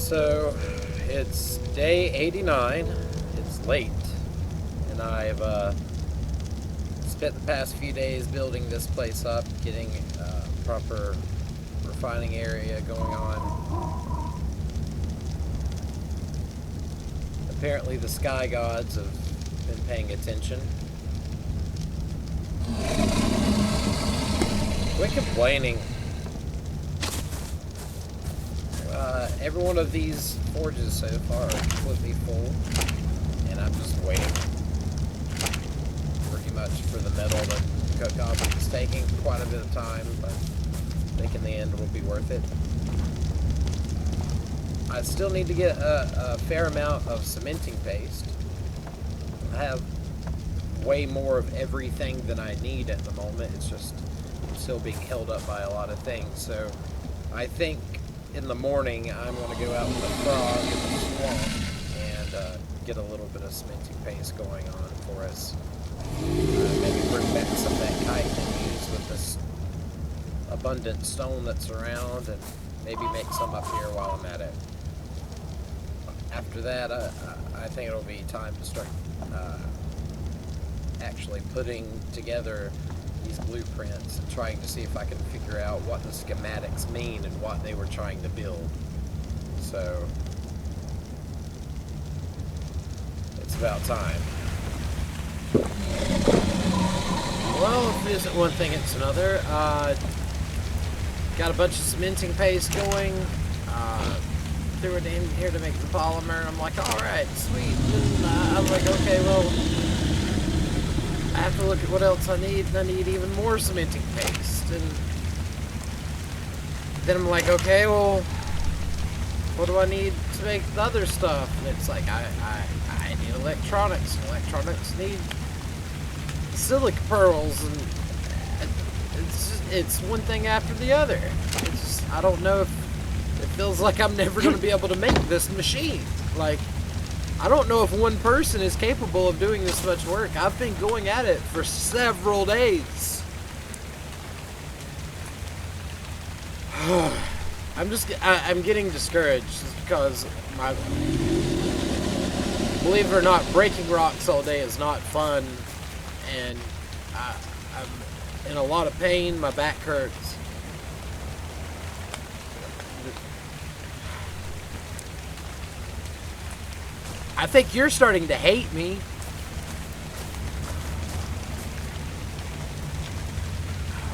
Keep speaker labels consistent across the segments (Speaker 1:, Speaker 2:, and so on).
Speaker 1: So it's day 89. It's late, and I've spent the past few days building this place up, getting proper refining area going on. Apparently the sky gods have been paying attention. Quit complaining. Every one of these forges so far are completely full, and I'm just waiting pretty much for the metal to cook up. It's taking quite a bit of time, but I think in the end it will be worth it. I still need to get a fair amount of cementing paste. I have way more of everything than I need at the moment. It's just I'm still being held up by a lot of things. So I think in the morning I'm going to go out with the frog in the swamp and get a little bit of cementing paste going on for us. Maybe bring back some of that kite and use with this abundant stone that's around, and maybe make some up here while I'm at it. After that, I think it'll be time to start actually putting together these blueprints and trying to see if I can figure out what the schematics mean and what they were trying to build. So it's about time. Well, if it isn't one thing, it's another. Got a bunch of cementing paste going. Threw it in here to make the polymer, and I'm like, alright, sweet. And I'm like, okay, well, I have to look at what else I need, and I need even more cementing paste. And then I'm like, okay, well, what do I need to make the other stuff? And it's like, I need electronics. Electronics need silica pearls, and it's one thing after the other. It's just, I don't know if it feels like I'm never going to be able to make this machine. Like, I don't know if one person is capable of doing this much work. I've been going at it for several days. I'm getting discouraged just because believe it or not, breaking rocks all day is not fun, and I'm in a lot of pain. My back hurts. I think you're starting to hate me.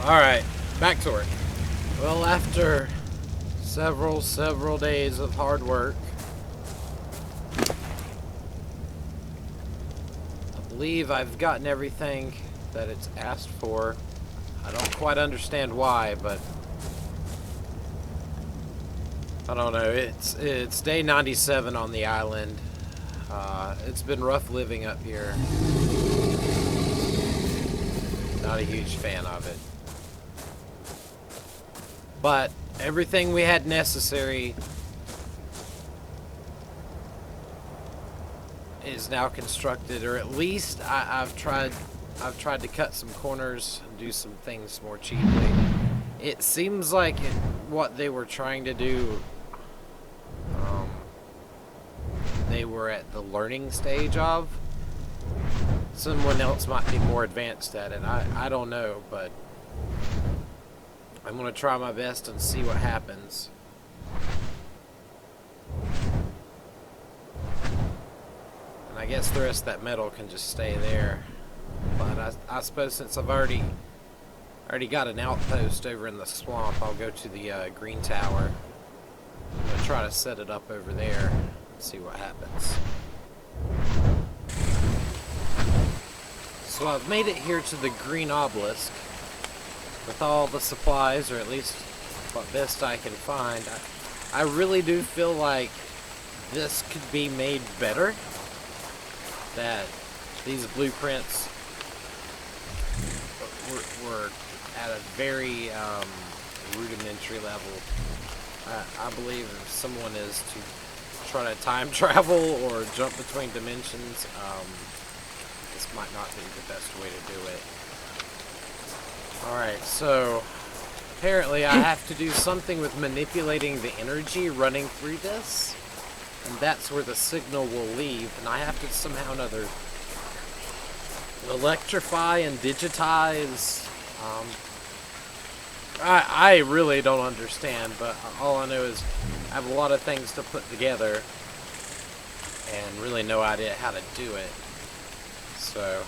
Speaker 1: Alright, back to work. Well, after several days of hard work, I believe I've gotten everything that it's asked for. I don't quite understand why, but I don't know. It's day 97 on the island. It's been rough living up here. Not a huge fan of it. But everything we had necessary is now constructed, or at least I've tried to cut some corners and do some things more cheaply. It seems like what they were trying to do, they were at the learning stage of. Someone else might be more advanced at it. I don't know, but I'm going to try my best and see what happens. And I guess the rest of that metal can just stay there. But I suppose since I've already got an outpost over in the swamp, I'll go to the green tower. I'm going to try to set it up over there. See what happens. So I've made it here to the green obelisk with all the supplies, or at least what best I can find. I really do feel like this could be made better. That these blueprints were at a very rudimentary level. I believe if someone is to try to time travel or jump between dimensions, this might not be the best way to do it. Alright, so apparently I have to do something with manipulating the energy running through this. and that's where the signal will leave, and I have to somehow or another electrify and digitize. I really don't understand, but all I know is I have a lot of things to put together and really no idea how to do it. So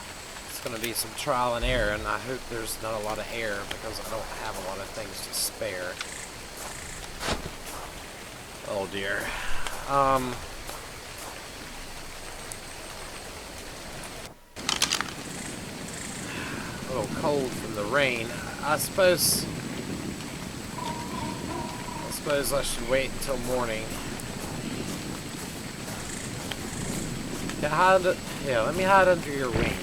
Speaker 1: it's going to be some trial and error, and I hope there's not a lot of error because I don't have a lot of things to spare. Oh dear. A little cold from the rain. I suppose I should wait until morning. Can I hide? Yeah, let me hide under your wing.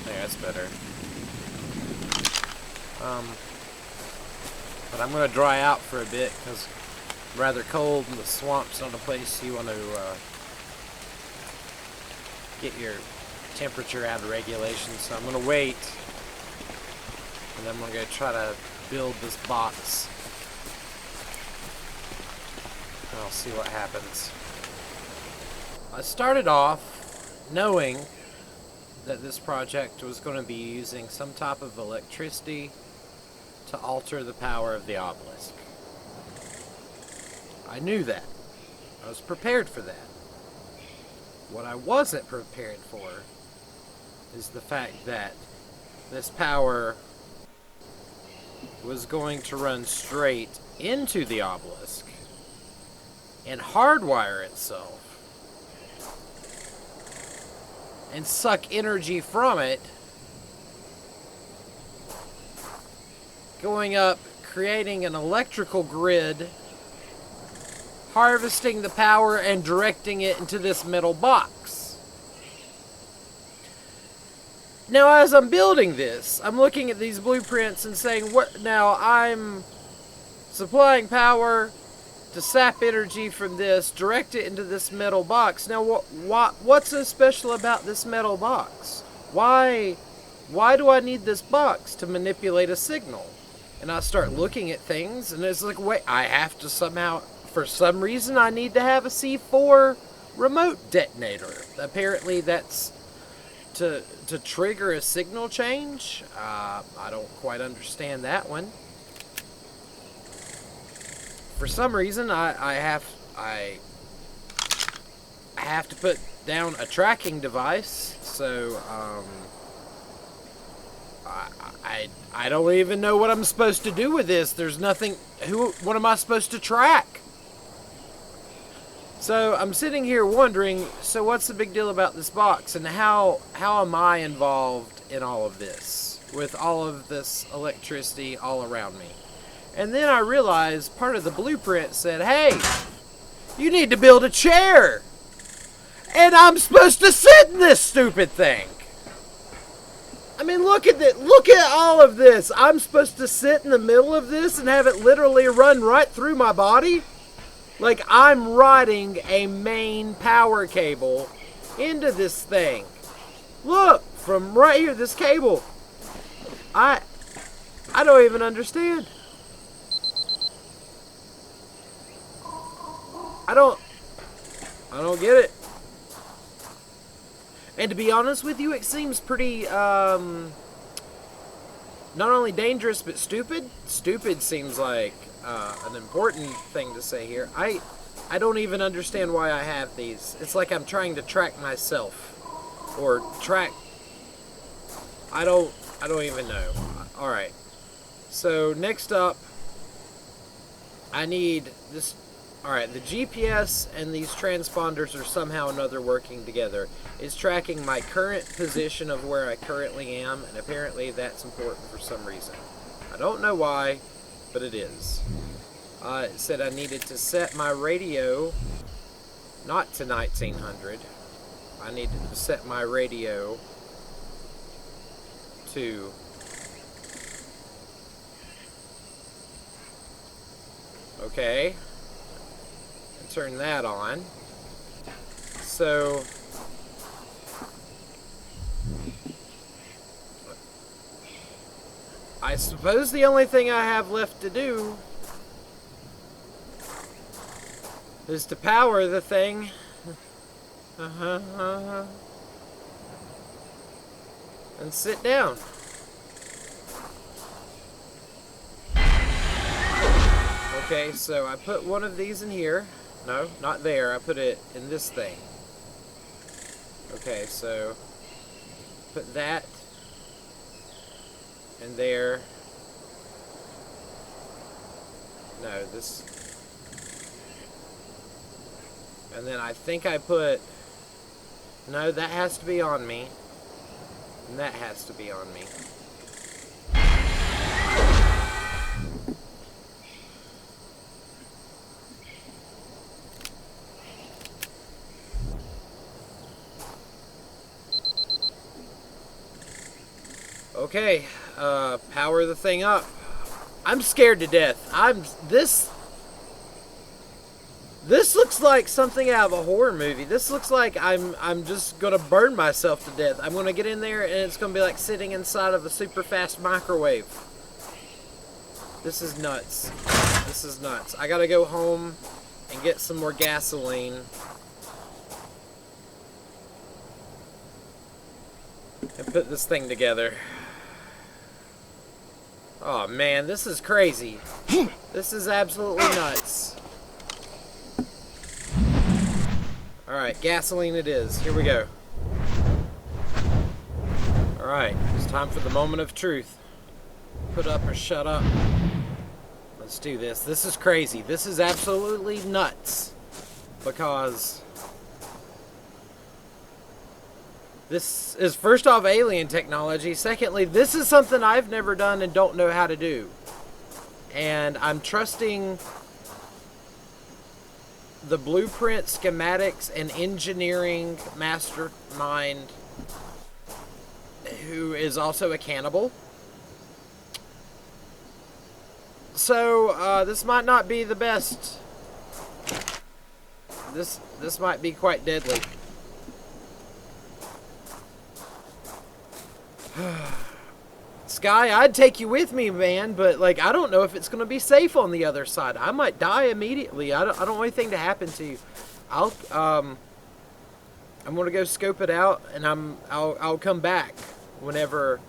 Speaker 1: There, that's better. But I'm gonna dry out for a bit because it's rather cold and the swamp's not a place you want to get your temperature out of regulation. So I'm gonna wait, and then I'm gonna go try to build this box. And I'll see what happens. I started off knowing that this project was going to be using some type of electricity to alter the power of the obelisk. I knew that. I was prepared for that. What I wasn't prepared for is the fact that this power was going to run straight into the obelisk and hardwire itself and suck energy from it, going up, creating an electrical grid, harvesting the power and directing it into this metal box. Now, as I'm building this, I'm looking at these blueprints and saying, what? Now, I'm supplying power to sap energy from this, direct it into this metal box. Now, what's so special about this metal box? Why do I need this box to manipulate a signal? And I start looking at things, and it's like, wait, I have to somehow, for some reason, I need to have a C4 remote detonator. Apparently, that's to trigger a signal change. I don't quite understand that one. For some reason, I have to put down a tracking device, so I don't even know what I'm supposed to do with this. There's nothing. What am I supposed to track? So I'm sitting here wondering. So what's the big deal about this box, and how am I involved in all of this with all of this electricity all around me? And then I realized part of the blueprint said, hey, you need to build a chair. And I'm supposed to sit in this stupid thing. I mean, look at this. Look at all of this. I'm supposed to sit in the middle of this and have it literally run right through my body? Like I'm riding a main power cable into this thing. Look, from right here, this cable. I don't even understand. I don't get it. And to be honest with you, it seems pretty, not only dangerous, but stupid. Stupid seems like an important thing to say here. I don't even understand why I have these. It's like I'm trying to track myself. Or track... I don't even know. Alright. So, next up, I need this... Alright, the GPS and these transponders are somehow or another working together. It's tracking my current position of where I currently am, and apparently that's important for some reason. I don't know why, but it is. It said I needed to set my radio, not to 1900. I needed to set my radio to... Okay. Turn that on. So I suppose the only thing I have left to do is to power the thing. And sit down. Okay, so I put one of these in here. No, not there. I put it in this thing. Okay, so put that in there. No, this. And then I think I put. No, that has to be on me. And that has to be on me. Okay, power the thing up. I'm scared to death. This looks like something out of a horror movie. This looks like I'm just gonna burn myself to death. I'm gonna get in there and it's gonna be like sitting inside of a super fast microwave. This is nuts. This is nuts. I gotta go home and get some more gasoline. And put this thing together. Oh man, this is crazy. This is absolutely nuts. Alright, gasoline it is. Here we go. Alright, it's time for the moment of truth. Put up or shut up. Let's do this. This is crazy. This is absolutely nuts. Because this is, first off, alien technology. Secondly, this is something I've never done and don't know how to do. And I'm trusting the blueprint, schematics, and engineering mastermind, who is also a cannibal. So, this might not be the best. This might be quite deadly. Sky, I'd take you with me, man, but like I don't know if it's gonna be safe on the other side. I might die immediately. I don't want anything to happen to you. I'm gonna go scope it out, and I'll come back whenever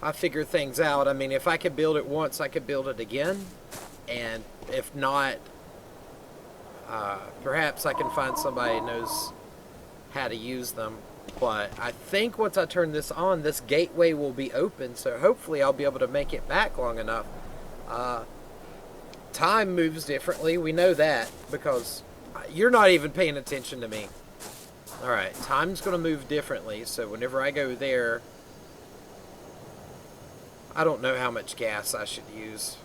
Speaker 1: I figure things out. I mean, if I could build it once, I could build it again, and if not, perhaps I can find somebody who knows how to use them. But I think once I turn this on, this gateway will be open, so hopefully I'll be able to make it back long enough. Time moves differently, we know that, because you're not even paying attention to me. Alright, time's going to move differently, so whenever I go there, I don't know how much gas I should use.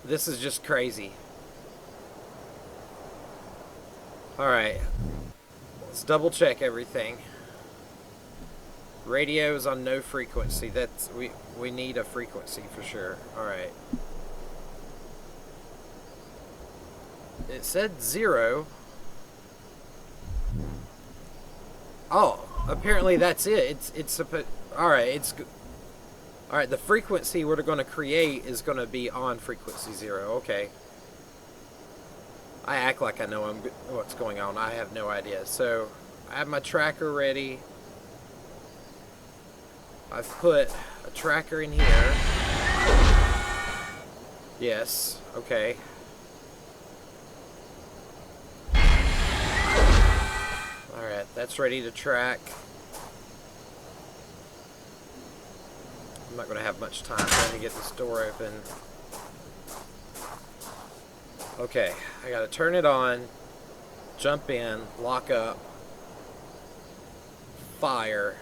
Speaker 1: This is just crazy. Alright. Let's double check everything. Radio is on no frequency. That's we need a frequency for sure. Alright. It said 0. Oh, apparently that's it. It's supposed. Alright, alright, the frequency we're going to create is going to be on frequency 0. Okay. I act like I know what's going on. I have no idea. So, I have my tracker ready. I've put a tracker in here. Yes. Okay. Alright, that's ready to track. I'm not going to have much time. I'm trying to get this door open. Okay, I gotta turn it on, jump in, lock up, fire,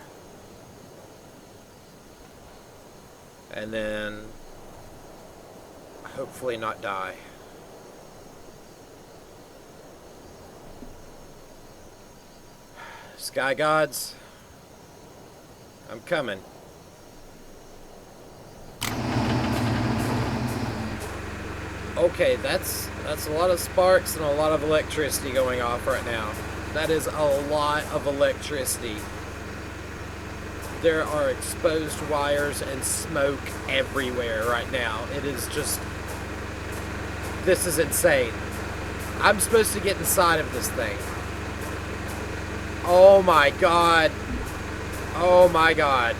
Speaker 1: and then hopefully not die. Sky gods, I'm coming. Okay, that's a lot of sparks and a lot of electricity going off right now. That is a lot of electricity. There are exposed wires and smoke everywhere right now. It is just... This is insane. I'm supposed to get inside of this thing. Oh my god. Oh my god.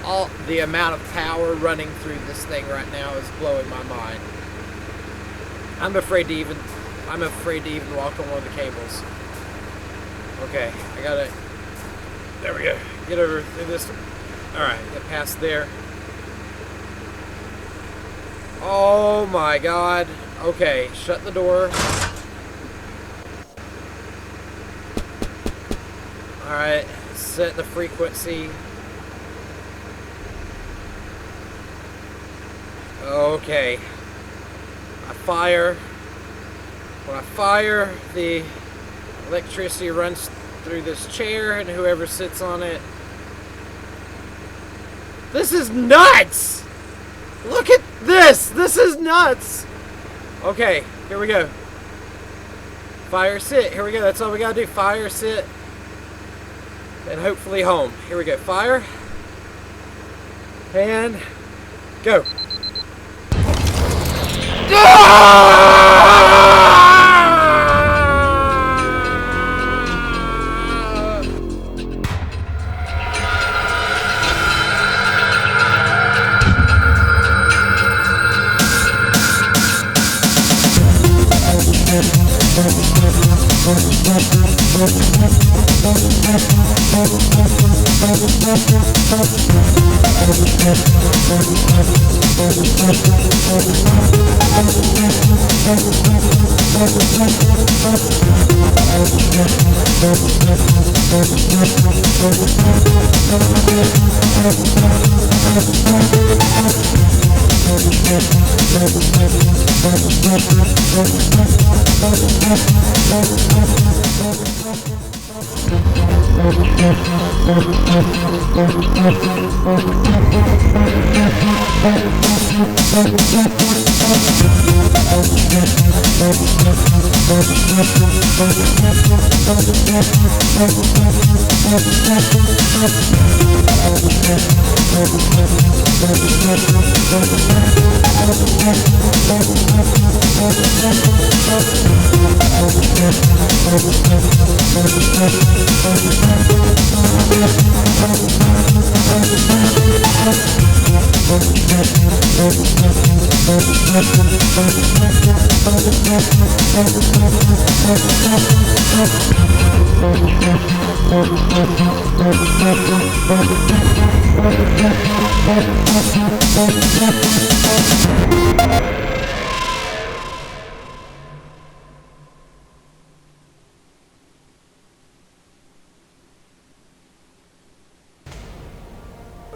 Speaker 1: All the amount of power running through this thing right now is blowing my mind. I'm afraid to even walk on one of the cables. Okay, I gotta. There we go. Get over through this. Alright, get past there. Oh my god. Okay, shut the door. Alright, set the frequency. Okay. I fire. When I fire, the electricity runs through this chair and whoever sits on it. This is nuts! Look at this! This is nuts! Okay, here we go. Fire, sit. Here we go. That's all we gotta do. Fire, sit. And hopefully home. Here we go. Fire. And go.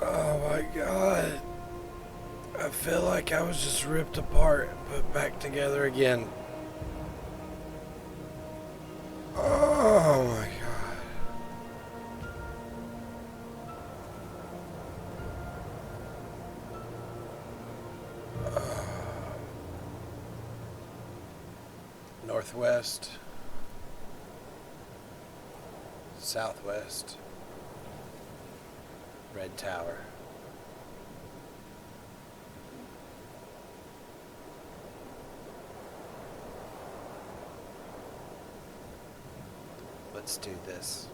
Speaker 1: Oh my god. I feel like I was just ripped apart and put back together again. Oh my god. Northwest. Southwest. Red Tower. Let's do this.